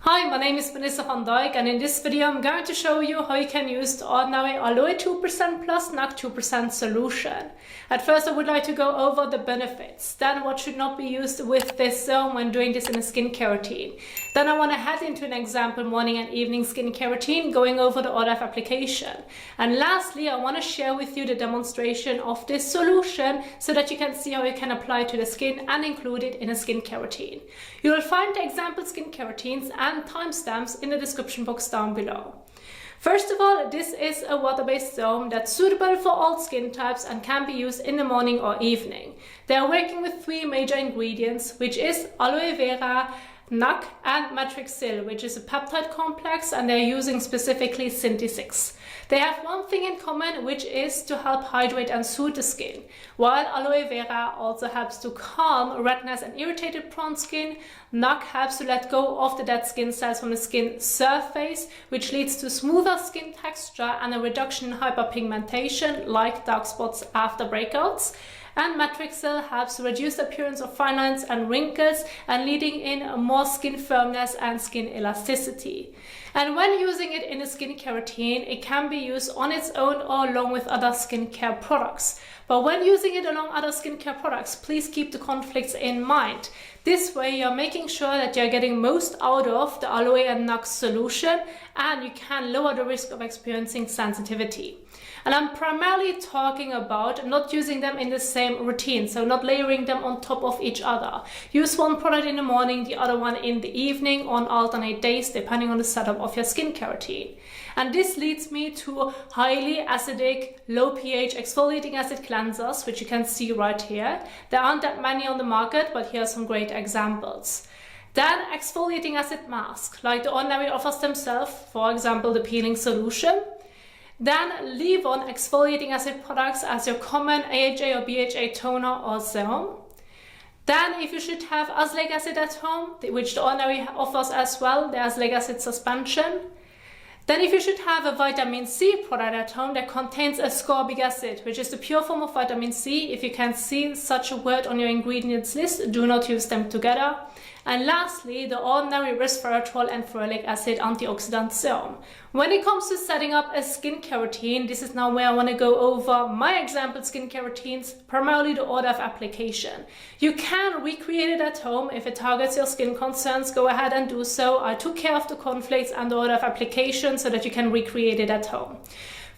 Hi, my name is Vanessa van Dijk, and in this video I'm going to show you how you can use the ordinary Aloe 2% plus NAC 2% solution. At first I would like to go over the benefits, then what should not be used with this serum when doing this in a skincare routine. Then I want to head into an example morning and evening skincare routine going over the order of application. And lastly I want to share with you the demonstration of this solution so that you can see how you can apply it to the skin and include it in a skincare routine. You will find the example skincare routines and timestamps in the description box down below. First of all, this is a water-based serum that's suitable for all skin types and can be used in the morning or evening. They are working with three major ingredients, which is aloe vera, NAC and matrixyl, which is a peptide complex, and they're using specifically Synthi6. They have one thing in common, which is to help hydrate and soothe the skin. While aloe vera also helps to calm redness and irritated prone skin, NAC helps to let go of the dead skin cells from the skin surface, which leads to smoother skin texture and a reduction in hyperpigmentation like dark spots after breakouts. And matrixyl helps to reduce the appearance of fine lines and wrinkles and leading in more skin firmness and skin elasticity. And when using it in a skincare routine, it can be used on its own or along with other skincare products. But when using it along other skincare products, please keep the conflicts in mind. This way you're making sure that you're getting most out of the aloe and NAC solution, and you can lower the risk of experiencing sensitivity. And I'm primarily talking about not using them in the same routine, so not layering them on top of each other. Use one product in the morning, the other one in the evening on alternate days, depending on the setup of your skincare routine. And this leads me to highly acidic, low pH exfoliating acid cleansers, which you can see right here. There aren't that many on the market, but here are some great examples. Then exfoliating acid masks, like the Ordinary offers themselves, for example the peeling solution. Then leave on exfoliating acid products as your common AHA or BHA toner or serum. Then if you should have azelaic acid at home, which the Ordinary offers as well, the azelaic acid suspension. Then if you should have a vitamin C product at home that contains ascorbic acid, which is the pure form of vitamin C. If you can see such a word on your ingredients list, do not use them together. And lastly, the Ordinary resveratrol and ferulic acid antioxidant serum. When it comes to setting up a skincare routine, this is now where I want to go over my example skincare routines, primarily the order of application. You can recreate it at home. If it targets your skin concerns, go ahead and do so. I took care of the conflicts and the order of application so that you can recreate it at home.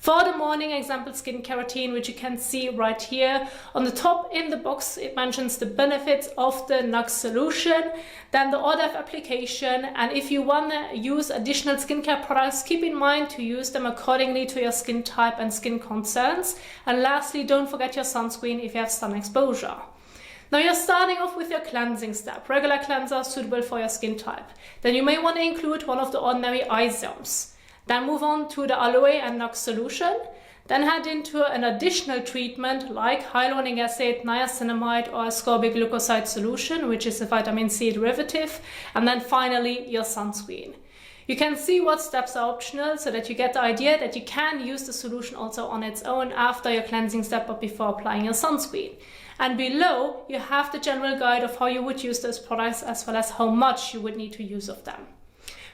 For the morning example skincare routine, which you can see right here, on the top in the box it mentions the benefits of the NAC solution, then the order of application, and if you want to use additional skincare products, keep in mind to use them accordingly to your skin type and skin concerns. And lastly, don't forget your sunscreen if you have sun exposure. Now you're starting off with your cleansing step, regular cleanser suitable for your skin type. Then you may want to include one of the Ordinary eye serums. Then move on to the aloe and NAC solution. Then head into an additional treatment like hyaluronic acid, niacinamide or ascorbic glucoside solution, which is a vitamin C derivative. And then finally your sunscreen. You can see what steps are optional so that you get the idea that you can use the solution also on its own after your cleansing step but before applying your sunscreen. And below you have the general guide of how you would use those products as well as how much you would need to use of them.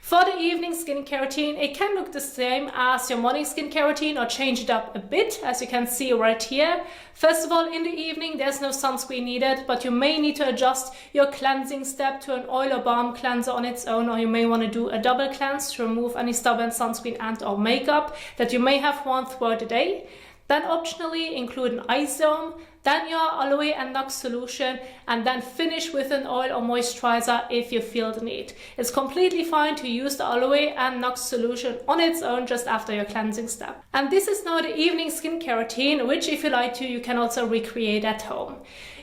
For the evening skincare routine, it can look the same as your morning skincare routine or change it up a bit, as you can see right here. First of all, in the evening, there's no sunscreen needed, but you may need to adjust your cleansing step to an oil or balm cleanser on its own, or you may want to do a double cleanse to remove any stubborn sunscreen and or makeup that you may have worn throughout the day. Then optionally include an eye serum, then your aloe and NAC solution, and then finish with an oil or moisturizer if you feel the need. It's completely fine to use the aloe and NAC solution on its own just after your cleansing step. And this is now the evening skincare routine, which if you like to, you can also recreate at home.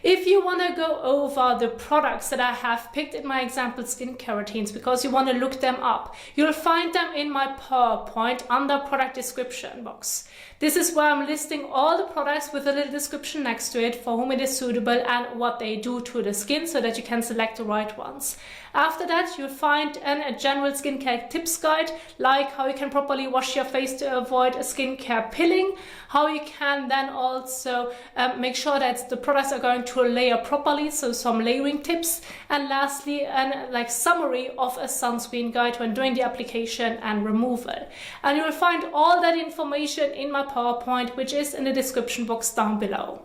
If you want to go over the products that I have picked in my example skincare routines because you want to look them up, you'll find them in my PowerPoint under product description box. This is where I'm listing all the products with a little description next next to it for whom it is suitable and what they do to the skin so that you can select the right ones. After that, you'll find a general skincare tips guide, like how you can properly wash your face to avoid skincare pilling, how you can then also make sure that the products are going to layer properly, so some layering tips, and lastly, a summary of a sunscreen guide when doing the application and removal. And you will find all that information in my PowerPoint, which is in the description box down below.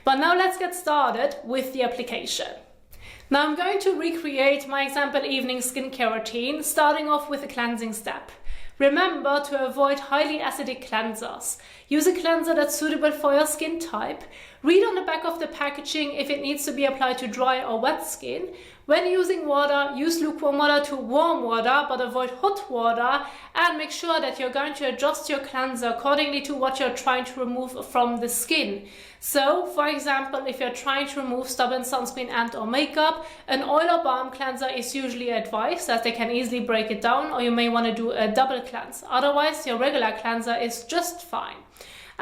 But now let's get started with the application. Now I'm going to recreate my example evening skincare routine, starting off with a cleansing step. Remember to avoid highly acidic cleansers. Use a cleanser that's suitable for your skin type. Read on the back of the packaging if it needs to be applied to dry or wet skin. When using water, use lukewarm water to warm water, but avoid hot water, and make sure that you're going to adjust your cleanser accordingly to what you're trying to remove from the skin. So, for example, if you're trying to remove stubborn sunscreen and or makeup, an oil or balm cleanser is usually advised, as they can easily break it down, or you may want to do a double cleanse. Otherwise, your regular cleanser is just fine.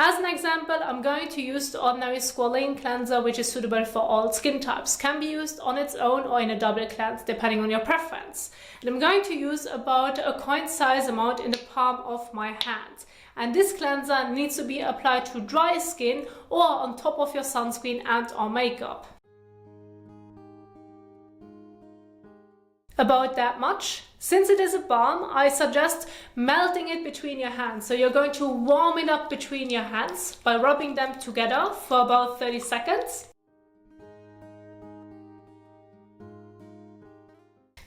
As an example, I'm going to use the ordinary squalane cleanser, which is suitable for all skin types. Can be used on its own or in a double cleanse, depending on your preference. And I'm going to use about a coin size amount in the palm of my hand. And this cleanser needs to be applied to dry skin or on top of your sunscreen and or makeup. About that much. Since it is a balm, I suggest melting it between your hands. So you're going to warm it up between your hands by rubbing them together for about 30 seconds.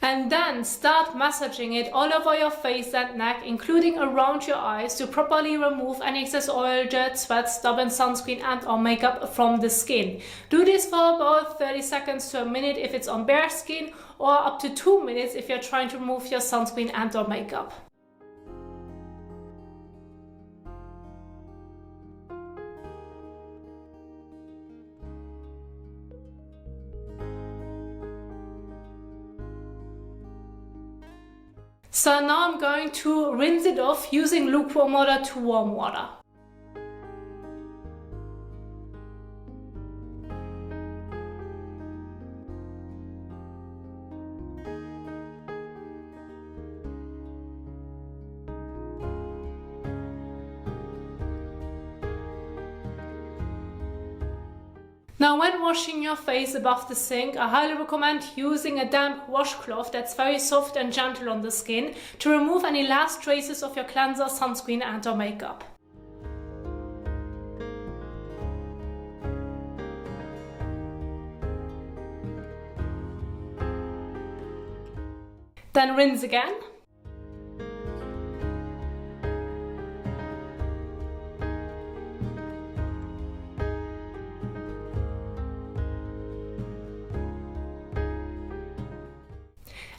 And then start massaging it all over your face and neck, including around your eyes, to properly remove any excess oil, dirt, sweat, stubborn sunscreen and or makeup from the skin. Do this for about 30 seconds to a minute if it's on bare skin, or up to 2 minutes if you're trying to remove your sunscreen and or makeup. So now I'm going to rinse it off using lukewarm water to warm water. Now when washing your face above the sink, I highly recommend using a damp washcloth that's very soft and gentle on the skin to remove any last traces of your cleanser, sunscreen and or makeup. Then rinse again.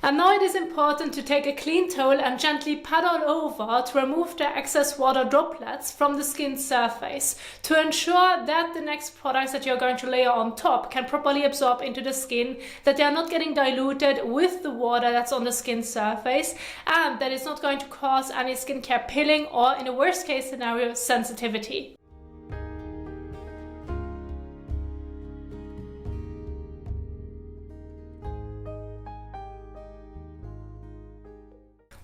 And now it is important to take a clean towel and gently pat all over to remove the excess water droplets from the skin surface to ensure that the next products that you're going to layer on top can properly absorb into the skin, that they are not getting diluted with the water that's on the skin surface, and that it's not going to cause any skincare pilling or, in a worst case scenario, sensitivity.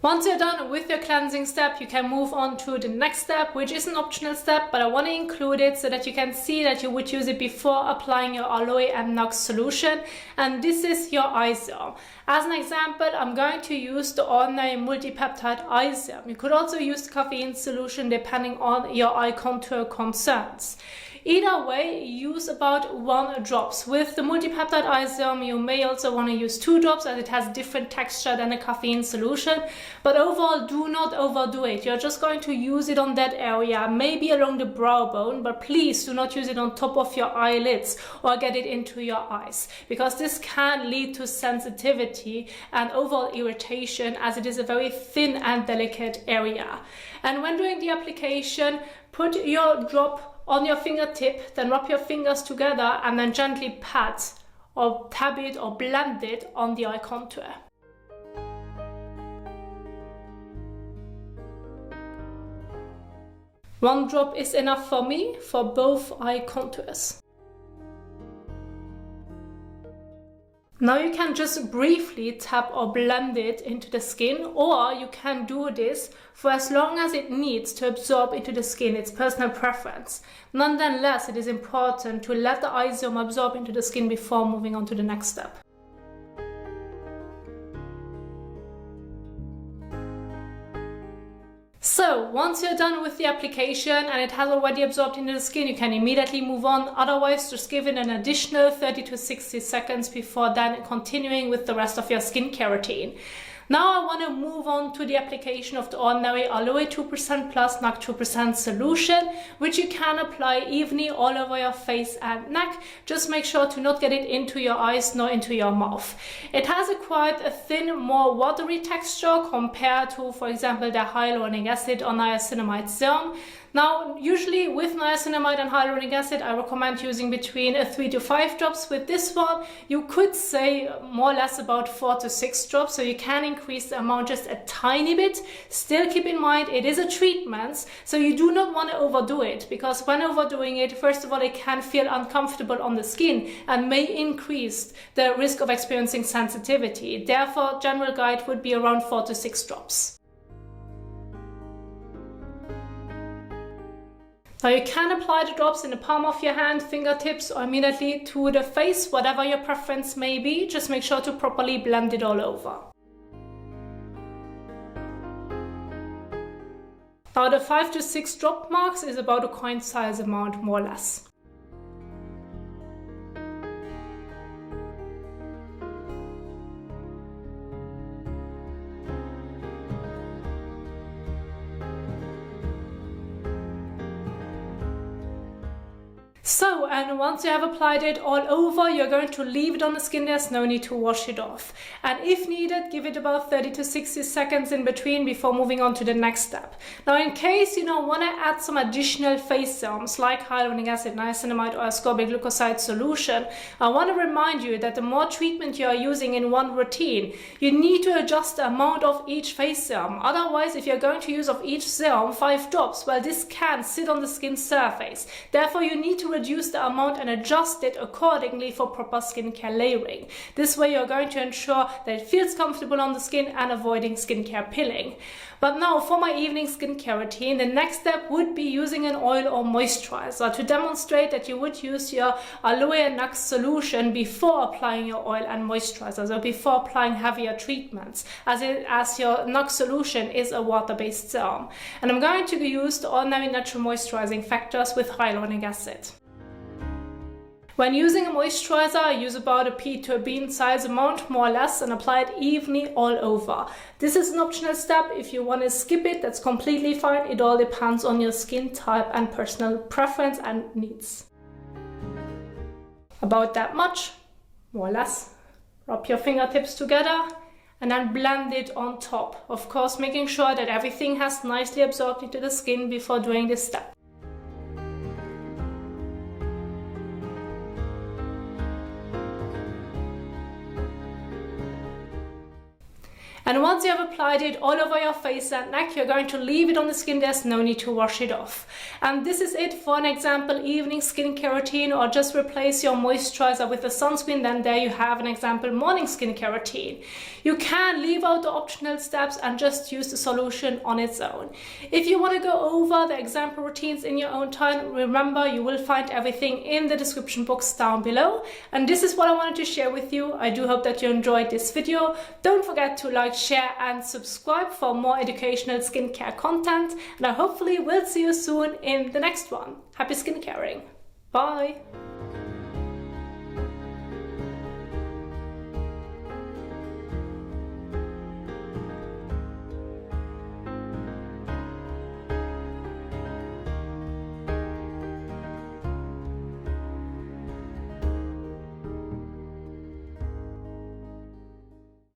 Once you're done with your cleansing step, you can move on to the next step, which is an optional step, but I want to include it so that you can see that you would use it before applying your aloe and Nox solution, and this is your eye serum. As an example, I'm going to use the ordinary multi-peptide eye serum. You could also use the caffeine solution depending on your eye contour concerns. Either way, use about 1 drop. With the multi-peptide eye serum, you may also want to use 2 drops as it has different texture than a caffeine solution. But overall, do not overdo it. You're just going to use it on that area, maybe along the brow bone, but please do not use it on top of your eyelids or get it into your eyes, because this can lead to sensitivity and overall irritation, as it is a very thin and delicate area. And when doing the application, put your drop on your fingertip, then rub your fingers together and then gently pat or tap it or blend it on the eye contour. One drop is enough for me for both eye contours. Now you can just briefly tap or blend it into the skin, or you can do this for as long as it needs to absorb into the skin. It's personal preference. Nonetheless, it is important to let the eye serum absorb into the skin before moving on to the next step. So once you're done with the application and it has already absorbed into the skin, you can immediately move on. Otherwise, just give it an additional 30 to 60 seconds before then continuing with the rest of your skincare routine. Now I want to move on to the application of the Ordinary Aloe 2% Plus NAC 2% solution, which you can apply evenly all over your face and neck. Just make sure to not get it into your eyes nor into your mouth. It has quite a thin, more watery texture compared to, for example, the hyaluronic acid or niacinamide serum. Now, usually with niacinamide and hyaluronic acid, I recommend using between 3 to 5 drops. With this one, you could say more or less about 4 to 6 drops, so you can increase the amount just a tiny bit. Still keep in mind, it is a treatment, so you do not want to overdo it, because when overdoing it, first of all, it can feel uncomfortable on the skin and may increase the risk of experiencing sensitivity. Therefore, general guide would be around 4 to 6 drops. Now you can apply the drops in the palm of your hand, fingertips, or immediately to the face, whatever your preference may be. Just make sure to properly blend it all over. Now the 5 to 6 drop marks is about a coin size amount, more or less. So, and once you have applied it all over, you're going to leave it on the skin. There's no need to wash it off. And if needed, give it about 30 to 60 seconds in between before moving on to the next step. Now, in case you want to add some additional face serums like hyaluronic acid, niacinamide, or ascorbic glucoside solution, I want to remind you that the more treatment you are using in one routine, you need to adjust the amount of each face serum. Otherwise, if you're going to use of each serum 5 drops, well, this can sit on the skin surface. Therefore, you need to reduce the amount and adjust it accordingly for proper skincare layering. This way you're going to ensure that it feels comfortable on the skin and avoiding skincare pilling. But now for my evening skincare routine, the next step would be using an oil or moisturizer to demonstrate that you would use your Aloe and NAC solution before applying your oil and moisturizer, so before applying heavier treatments, as your NAC solution is a water-based serum. And I'm going to use the Ordinary Natural Moisturizing Factors with hyaluronic acid. When using a moisturizer, I use about a pea to a bean size amount, more or less, and apply it evenly all over. This is an optional step. If you want to skip it, that's completely fine. It all depends on your skin type and personal preference and needs. About that much, more or less. Rub your fingertips together and then blend it on top. Of course, making sure that everything has nicely absorbed into the skin before doing this step. And once you have applied it all over your face and neck, you're going to leave it on the skin. There's no need to wash it off. And this is it for an example evening skincare routine, or just replace your moisturizer with a sunscreen. Then there you have an example morning skincare routine. You can leave out the optional steps and just use the solution on its own. If you want to go over the example routines in your own time, remember you will find everything in the description box down below. And this is what I wanted to share with you. I do hope that you enjoyed this video. Don't forget to like, share and subscribe for more educational skincare content, and I hopefully will see you soon in the next one. Happy skincaring. Bye.